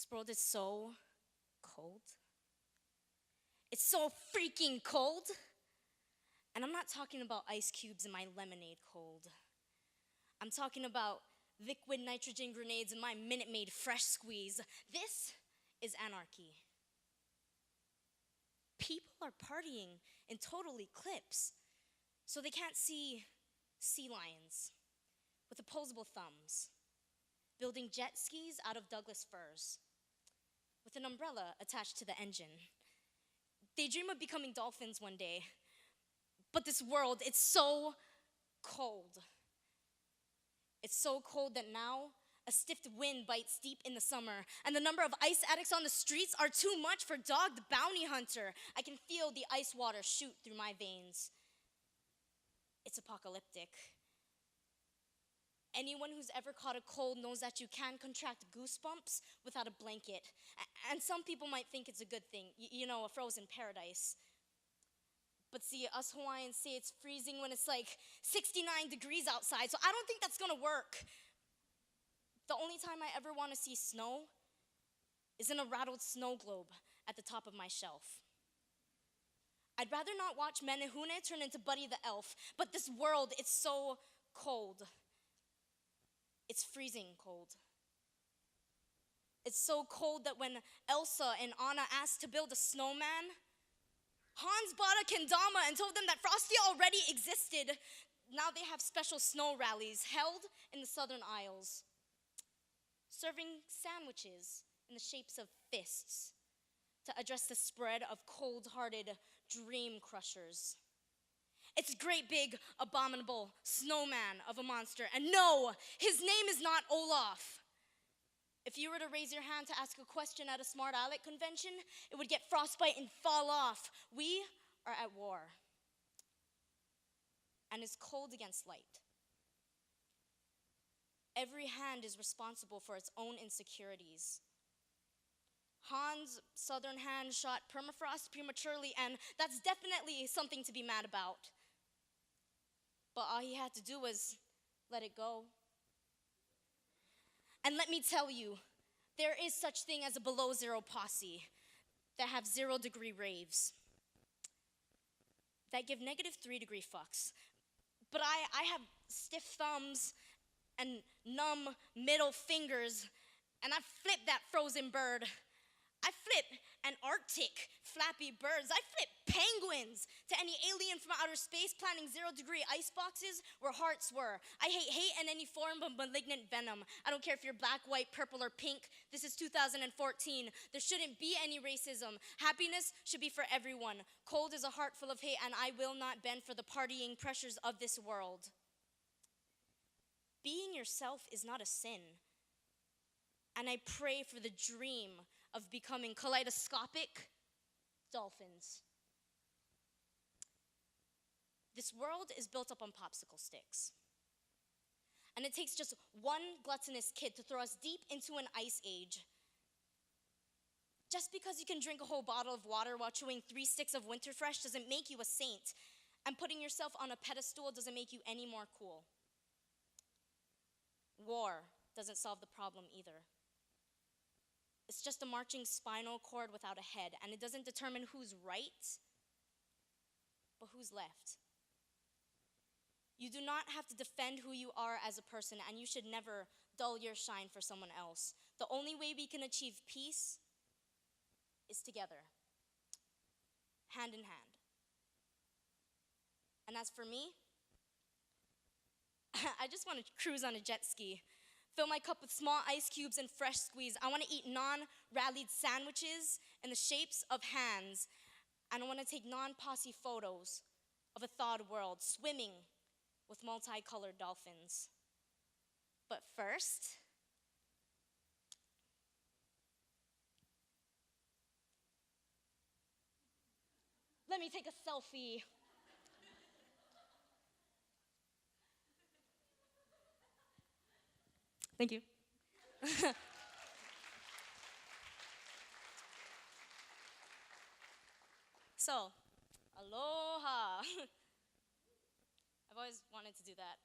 This world is so cold. It's so freaking cold. And I'm not talking about ice cubes in my lemonade cold. I'm talking about liquid nitrogen grenades in my Minute Maid fresh squeeze. This is anarchy. People are partying in total eclipse, so they can't see sea lions with opposable thumbs, building jet skis out of Douglas firs with an umbrella attached to the engine. They dream of becoming dolphins one day, but this world, it's so cold. It's so cold that now a stiff wind bites deep in the summer, and the number of ice addicts on the streets are too much for Dog the bounty hunter. I can feel the ice water shoot through my veins. It's apocalyptic. Anyone who's ever caught a cold knows that you can contract goosebumps without a blanket. And some people might think it's a good thing, you know, a frozen paradise. But see, us Hawaiians say it's freezing when it's like 69 degrees outside, so I don't think that's gonna work. The only time I ever wanna see snow is in a rattled snow globe at the top of my shelf. I'd rather not watch Menehune turn into Buddy the Elf, but this world, it's so cold. It's freezing cold. It's so cold that when Elsa and Anna asked to build a snowman, Hans bought a kendama and told them that Frosty already existed. Now they have special snow rallies held in the Southern Isles, serving sandwiches in the shapes of fists to address the spread of cold-hearted dream crushers. It's a great big, abominable snowman of a monster. And no, his name is not Olaf. If you were to raise your hand to ask a question at a Smart Aleck convention, it would get frostbite and fall off. We are at war. And it's cold against light. Every hand is responsible for its own insecurities. Hans' southern hand shot permafrost prematurely, and that's definitely something to be mad about. But all he had to do was let it go. And let me tell you, there is such thing as a below zero posse that have 0-degree raves, that give -3-degree fucks. But I have stiff thumbs and numb middle fingers, and I flip that frozen bird. I flip Antarctic flappy birds. I flip penguins to any alien from outer space planting 0-degree ice boxes where hearts were. I hate hate and any form of malignant venom. I don't care if you're black, white, purple, or pink. This is 2014. There shouldn't be any racism. Happiness should be for everyone. Cold is a heart full of hate, and I will not bend for the partying pressures of this world. Being yourself is not a sin. And I pray for the dream of becoming kaleidoscopic dolphins. This world is built up on popsicle sticks. And it takes just one gluttonous kid to throw us deep into an ice age. Just because you can drink a whole bottle of water while chewing 3 sticks of Winterfresh doesn't make you a saint. And putting yourself on a pedestal doesn't make you any more cool. War doesn't solve the problem either. It's just a marching spinal cord without a head, and it doesn't determine who's right, but who's left. You do not have to defend who you are as a person, and you should never dull your shine for someone else. The only way we can achieve peace is together, hand in hand. And as for me, I just want to cruise on a jet ski. Fill my cup with small ice cubes and fresh squeeze. I want to eat non-rallied sandwiches in the shapes of hands. And I want to take non-posse photos of a thawed world, swimming with multicolored dolphins. But first, let me take a selfie. Thank you. So, aloha. I've always wanted to do that.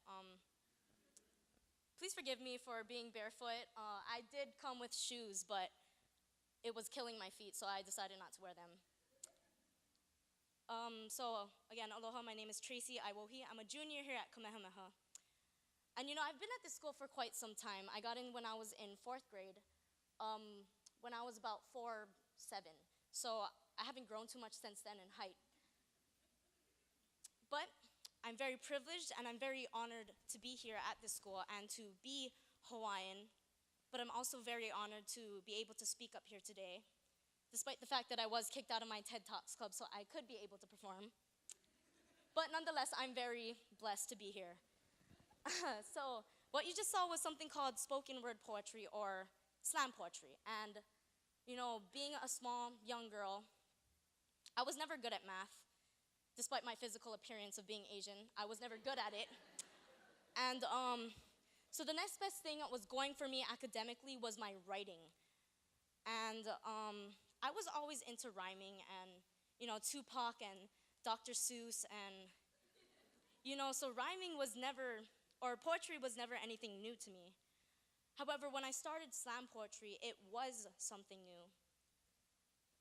Please forgive me for being barefoot. I did come with shoes, but it was killing my feet, so I decided not to wear them. So again, aloha, my name is Traci Aiwohi. I'm a junior here at Kamehameha. And I've been at this school for quite some time. I got in when I was in 4th grade, when I was about 4'7". So I haven't grown too much since then in height. But I'm very privileged and I'm very honored to be here at this school and to be Hawaiian. But I'm also very honored to be able to speak up here today, despite the fact that I was kicked out of my TED Talks club so I could be able to perform. But nonetheless, I'm very blessed to be here. So what you just saw was something called spoken word poetry or slam poetry. And being a small, young girl, I was never good at math, despite my physical appearance of being Asian. I was never good at it. And so the next best thing that was going for me academically was my writing. And I was always into rhyming and, Tupac and Dr. Seuss and, so rhyming was never, or poetry was never anything new to me. However, when I started slam poetry, it was something new.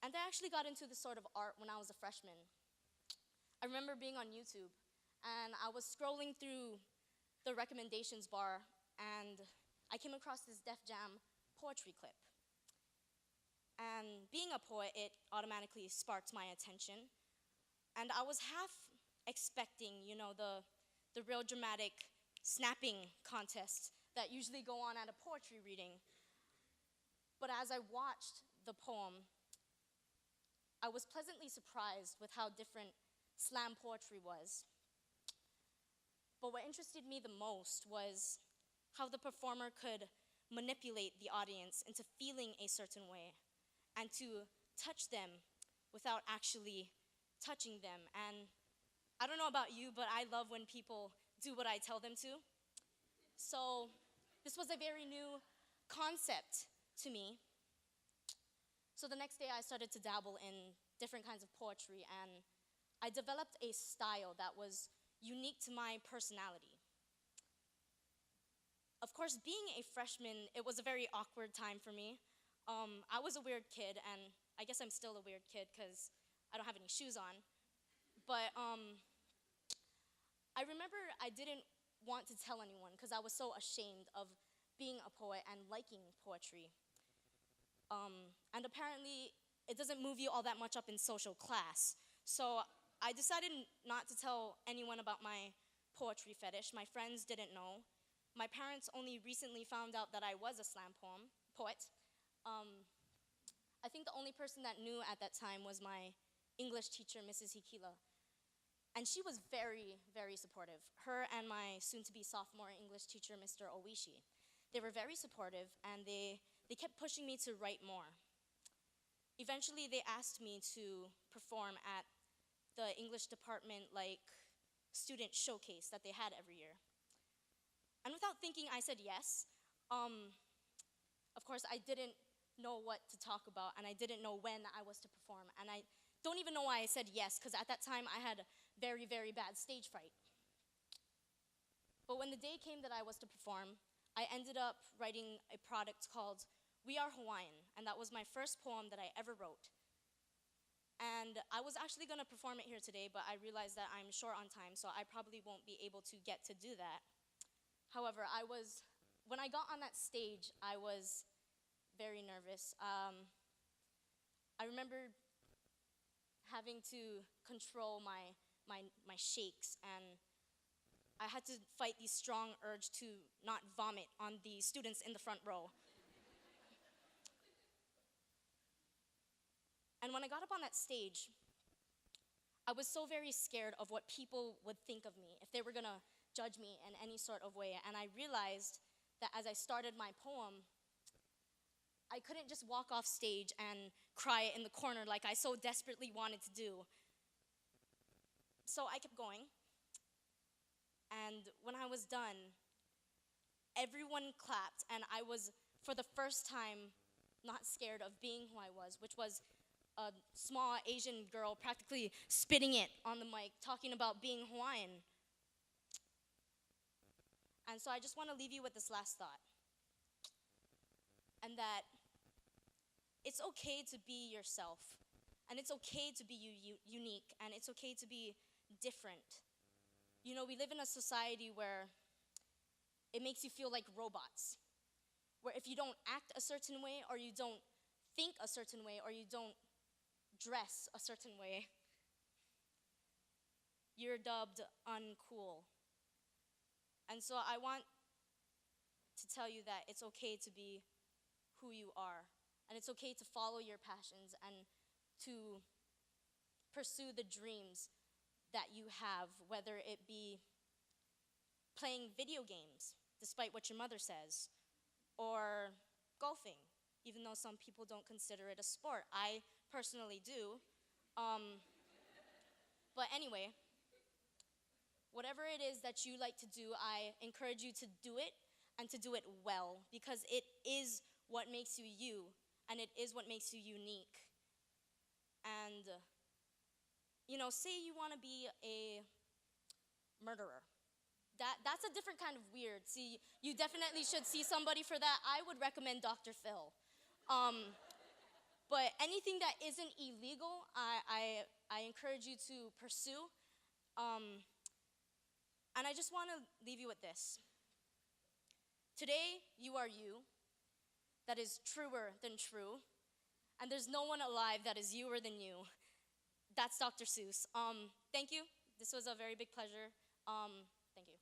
And I actually got into this sort of art when I was a freshman. I remember being on YouTube, and I was scrolling through the recommendations bar, and I came across this Def Jam poetry clip. And being a poet, it automatically sparked my attention. And I was half expecting, the real dramatic snapping contests that usually go on at a poetry reading. But as I watched the poem, I was pleasantly surprised with how different slam poetry was. But what interested me the most was how the performer could manipulate the audience into feeling a certain way and to touch them without actually touching them. And I don't know about you, but I love when people do what I tell them to. So this was a very new concept to me. So the next day I started to dabble in different kinds of poetry, and I developed a style that was unique to my personality. Of course, being a freshman, it was a very awkward time for me. I was a weird kid, and I guess I'm still a weird kid because I don't have any shoes on. But I remember I didn't want to tell anyone because I was so ashamed of being a poet and liking poetry. And apparently, it doesn't move you all that much up in social class. So I decided not to tell anyone about my poetry fetish. My friends didn't know. My parents only recently found out that I was a slam poet. I think the only person that knew at that time was my English teacher, Mrs. Hikila. And she was very, very supportive. Her and my soon-to-be sophomore English teacher, Mr. Owishi. They were very supportive, and they kept pushing me to write more. Eventually, they asked me to perform at the English department, student showcase that they had every year. And without thinking, I said yes. Of course, I didn't know what to talk about, and I didn't know when I was to perform. And I don't even know why I said yes, because at that time, I had very, very bad stage fright. But when the day came that I was to perform, I ended up writing a product called We Are Hawaiian, and that was my first poem that I ever wrote. And I was actually going to perform it here today, but I realized that I'm short on time, so I probably won't be able to get to do that. However, when I got on that stage, I was very nervous. I remember having to control my shakes, and I had to fight the strong urge to not vomit on the students in the front row. And when I got up on that stage, I was so very scared of what people would think of me, if they were gonna judge me in any sort of way. And I realized that as I started my poem, I couldn't just walk off stage and cry in the corner like I so desperately wanted to do. So I kept going. And when I was done, everyone clapped, and I was, for the first time, not scared of being who I was, which was a small Asian girl practically spitting it on the mic, talking about being Hawaiian. And so I just want to leave you with this last thought. And that it's okay to be yourself. And it's okay to be unique. And it's okay to be different. You know, we live in a society where it makes you feel like robots. Where if you don't act a certain way, or you don't think a certain way, or you don't dress a certain way, you're dubbed uncool. And so I want to tell you that it's okay to be who you are. And it's okay to follow your passions and to pursue the dreams that you have, whether it be playing video games, despite what your mother says, or golfing, even though some people don't consider it a sport. I personally do. But anyway, whatever it is that you like to do, I encourage you to do it and to do it well, because it is what makes you you, and it is what makes you unique. And, say you want to be a murderer. That's a different kind of weird. See, you definitely should see somebody for that. I would recommend Dr. Phil. But anything that isn't illegal, I encourage you to pursue. And I just want to leave you with this. Today, you are you. That is truer than true. And there's no one alive that is youer than you. That's Dr. Seuss. Thank you. This was a very big pleasure. Thank you.